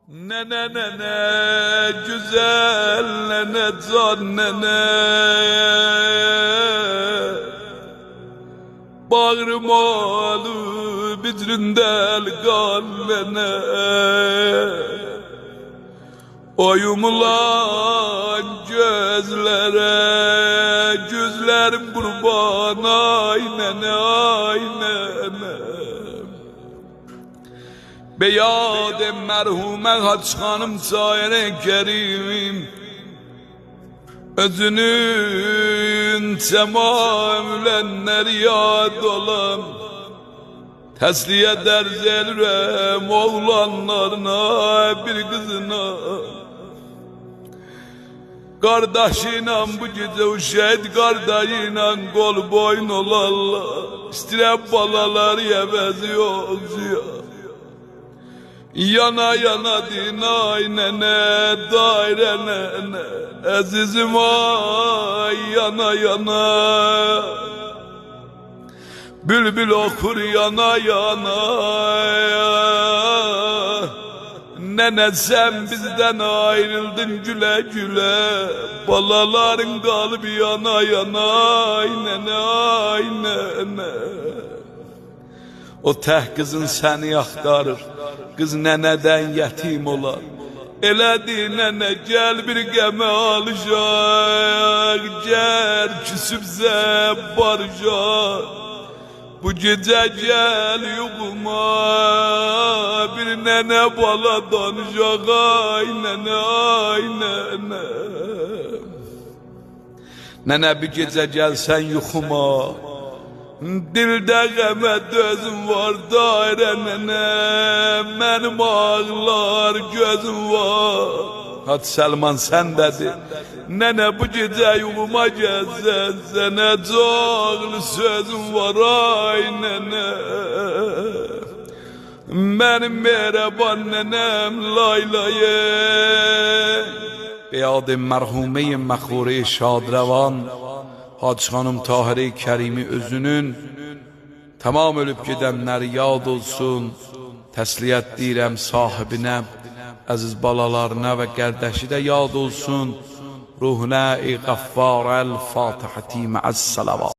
Ne güzel ne can ne bağırmalı bitrindel gal ne oyumulan gözlerim kurban ay ne Beyad merhume Haç Hanım sayene kerimim özünün semavlenler yad olan tesliye derzelrem oğlanlarına bir kızına kardeşiyle bu gece o şehit kardeşiyle kol boyun olarlar istirep balalar yemez yok Yana yana dinay nene daire nene azizim ay yana Bülbül okur yana Nene sen bizden ayrıldın güle güle Balaların kalbi yana nene O teh kızın seni aktarır Kız neneden yetim olar Eledi nene gel bir gemi alacak Gel küsüpse baracak Bu gece gel yuguma Bir nene bala danacak ay nene Nene bir gece gelsen yuxuma Dilde geme dözüm var daire nene Benim ağlar gözüm var Hadi Selman sen dedi Nene bu gece yoluma gelsen Sana doğru sözüm var ay nene Benim merhaban nenem Layla'ya Beyad merhume mekhure şadrevan Haç Hanım Tahir-i Kerimi özünün Tamam ölüp gidenler yad olsun Təsliyyət deyirəm sahibinə Əziz balalarına və qardaşı da yad olsun Ruhuna-i Qaffar el-Fatihati ma'as-salavat